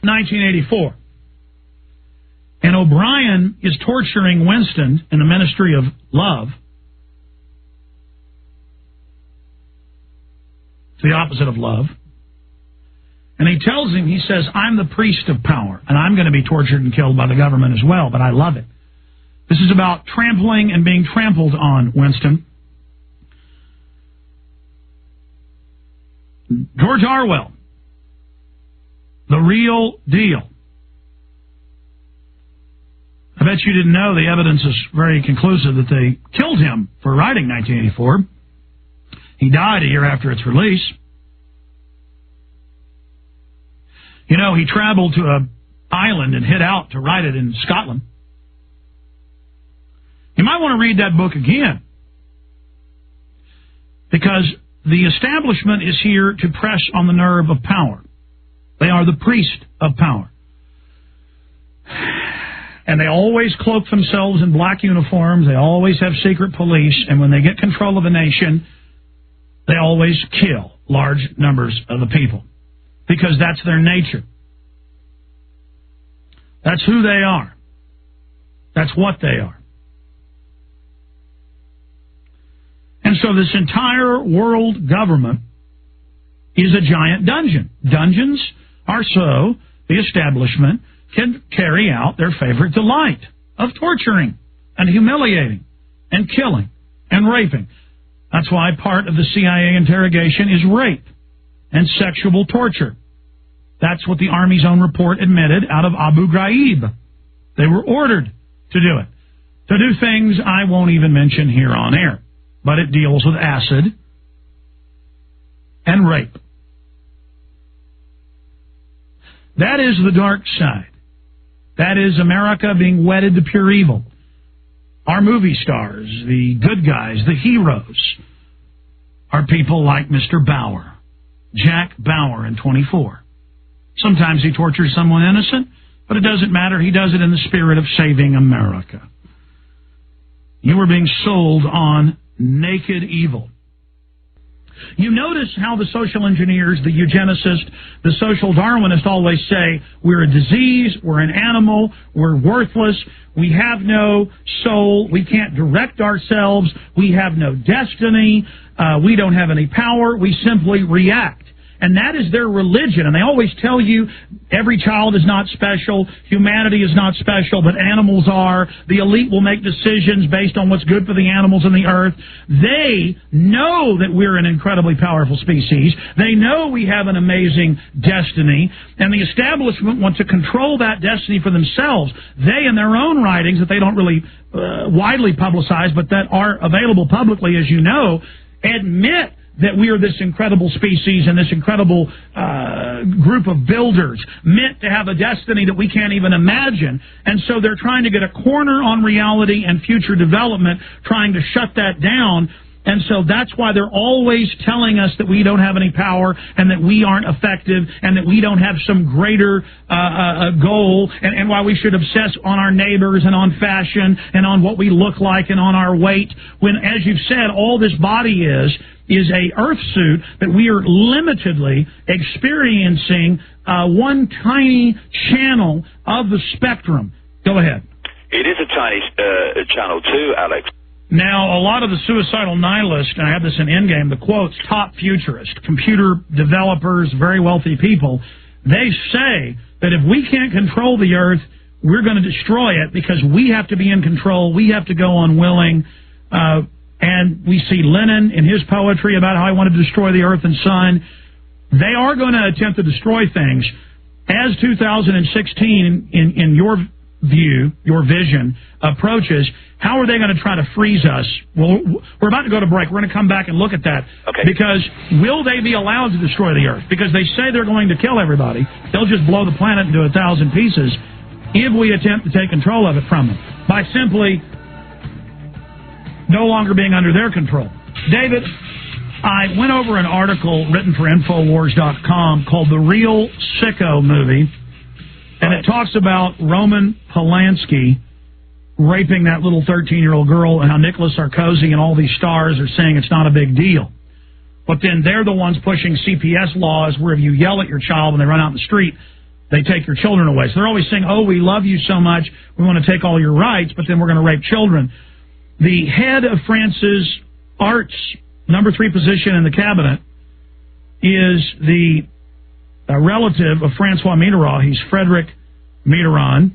1984. And O'Brien is torturing Winston in the Ministry of Love. It's the opposite of love. And he tells him, he says, I'm the priest of power, and I'm going to be tortured and killed by the government as well, but I love it. This is about trampling and being trampled on, Winston. George Orwell, the real deal. I bet you didn't know the evidence is very conclusive that they killed him for writing 1984. He died a year after its release. You know, he traveled to an island and hid out to write it in Scotland. You might want to read that book again, because the establishment is here to press on the nerve of power. They are the priest of power. And they always cloak themselves in black uniforms. They always have secret police. And when they get control of a nation, they always kill large numbers of the people, because that's their nature. That's who they are. That's what they are. And so this entire world government is a giant dungeon. Dungeons are so the establishment can carry out their favorite delight of torturing and humiliating and killing and raping. That's why part of the CIA interrogation is rape and sexual torture. That's what the Army's own report admitted out of Abu Ghraib. They were ordered to do it, to do things I won't even mention here on air. But it deals with acid and rape. That is the dark side. That is America being wedded to pure evil. Our movie stars, the good guys, the heroes, are people like Mr. Bauer, Jack Bauer in 24. Sometimes he tortures someone innocent, but it doesn't matter. He does it in the spirit of saving America. You are being sold on naked evil. You notice how the social engineers, the eugenicists, the social Darwinists always say, we're a disease, we're an animal, we're worthless, we have no soul, we can't direct ourselves, we have no destiny, we don't have any power, we simply react. And that is their religion. And they always tell you every child is not special, humanity is not special, but animals are. The elite will make decisions based on what's good for the animals on the earth. They know that we're an incredibly powerful species. They know we have an amazing destiny. And the establishment want to control that destiny for themselves. They, in their own writings that they don't really widely publicize, but that are available publicly, as you know, admit that we are this incredible species and this incredible group of builders meant to have a destiny that we can't even imagine. And so they're trying to get a corner on reality and future development, trying to shut that down. And so that's why they're always telling us that we don't have any power and that we aren't effective and that we don't have some greater goal, and why we should obsess on our neighbors and on fashion and on what we look like and on our weight, when, as you've said, all this body is a earth suit that we are limitedly experiencing one tiny channel of the spectrum. Go ahead. It is a tiny channel too, Alex. Now, a lot of the suicidal nihilists, and I have this in Endgame, the quotes, top futurists, computer developers, very wealthy people, they say that if we can't control the earth, we're going to destroy it because we have to be in control, we have to go unwilling. And we see Lenin in his poetry about how he wanted to destroy the earth and sun. They are going to attempt to destroy things. As 2016, in your view, your vision, approaches, how are they going to try to freeze us? Well, we're about to go to break. We're going to come back and look at that. Okay. Because will they be allowed to destroy the earth? Because they say they're going to kill everybody. They'll just blow the planet into 1,000 pieces if we attempt to take control of it from them by simply no longer being under their control. David, I went over an article written for Infowars.com called The Real Sicko Movie, and it talks about Roman Polanski raping that little 13-year-old girl and how Nicolas Sarkozy and all these stars are saying it's not a big deal. But then they're the ones pushing CPS laws where if you yell at your child when they run out in the street they take your children away. So they're always saying, oh, we love you so much, we want to take all your rights, but then we're going to rape children. The head of France's arts number 3 position in the cabinet is the relative of Francois Mitterrand. He's Frederick Mitterrand.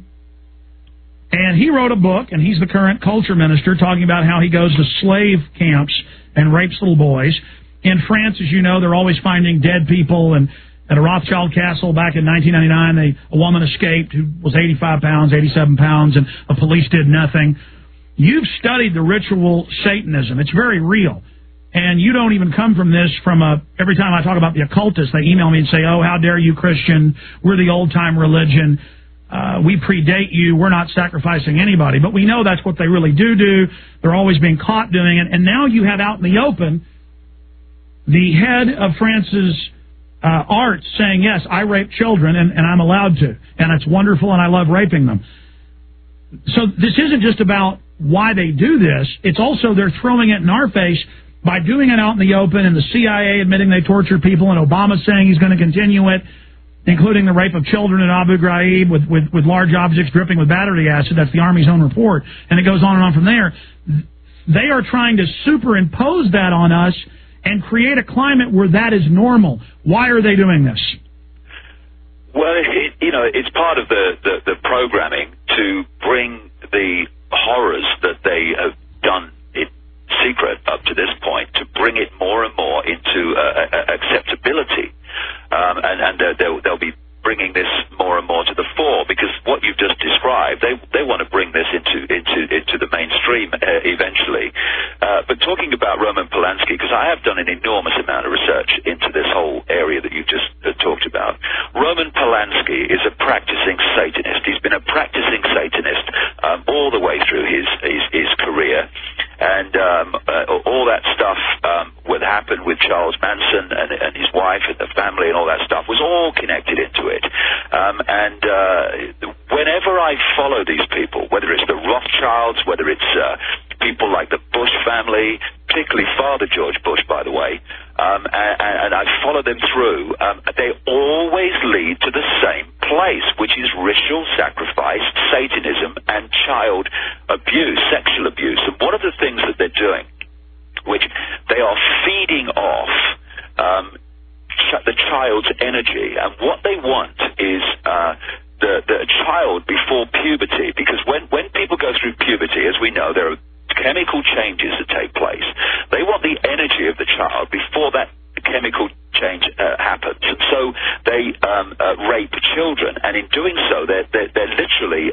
And he wrote a book, and he's the current culture minister, talking about how he goes to slave camps and rapes little boys. In France, as you know, they're always finding dead people, and at a Rothschild castle back in 1999, a woman escaped who was 85 pounds, 87 pounds, and the police did nothing. You've studied the ritual Satanism. It's very real. And you don't even come from this every time I talk about the occultists, they email me and say, oh, how dare you, Christian? We're the old-time religion. We predate you. We're not sacrificing anybody. But we know that's what they really do. They're always being caught doing it. And now you have out in the open the head of France's arts saying, yes, I rape children, and I'm allowed to. And it's wonderful, and I love raping them. So this isn't just about why they do this. It's also they're throwing it in our face by doing it out in the open, and the CIA admitting they torture people, and Obama saying he's going to continue it, including the rape of children in Abu Ghraib with large objects dripping with battery acid. That's the Army's own report. And it goes on and on from there. They are trying to superimpose that on us and create a climate where that is normal. Why are they doing this? Well, it's part of the programming to bring the horrors that they have done in secret up to this point, to bring it more and more into acceptability. And they'll be bringing this more and more to the fore, because what you've just described, they want to bring this into the mainstream eventually. But talking about Roman Polanski, because I have done an enormous amount of research into this whole area that you've just talked about. Roman Polanski is a practicing Satanist. He's been a practicing Satanist all the way through his career. And all that stuff what happened with Charles Manson and his wife and the family and all that stuff was all connected into it. And whenever I follow these people, whether it's the Rothschilds, whether it's people like the Bush family, particularly Father George Bush, by the way, and I follow them through, they always lead to the same place, which is ritual sacrifice, Satanism, and child abuse, sexual abuse. And one of the things that they're doing, which they are feeding off the child's energy, and what they want is the child before puberty, because when people go through puberty, as we know, there are chemical changes that take place. They want the energy of the child before that chemical change happens. So they rape children, and in doing so, they're literally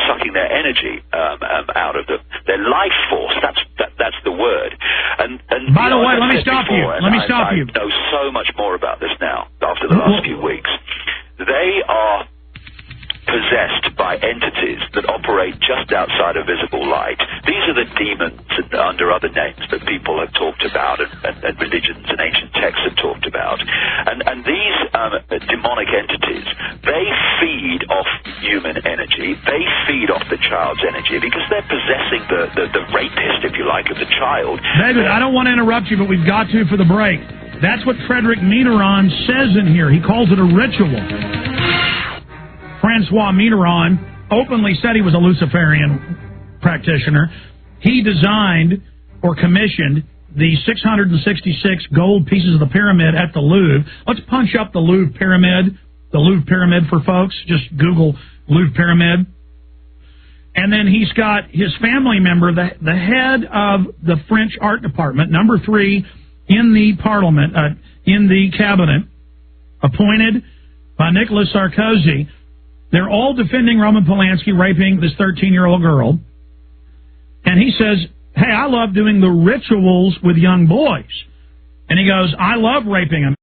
sucking their energy out of them. Their life force. That's the word. And by the way, let me stop you. I know so much more about this now after the last few weeks. They are possessed by entities that operate just outside of visible light. These are the demons under other names that people have talked about, and religions and ancient texts have talked about. And these demonic entities, they feed off human energy. They feed off the child's energy because they're possessing the rapist, if you like, of the child. David, I don't want to interrupt you, but we've got to for the break. That's what Frederick Mitterrand says in here. He calls it a ritual. Francois Mitterrand openly said he was a Luciferian practitioner. He designed or commissioned the 666 gold pieces of the pyramid at the Louvre. Let's punch up the Louvre Pyramid for folks. Just Google Louvre Pyramid. And then he's got his family member, the head of the French art department, number 3 in the parliament, in the cabinet, appointed by Nicolas Sarkozy. They're all defending Roman Polanski raping this 13-year-old girl. And he says, hey, I love doing the rituals with young boys. And he goes, I love raping them.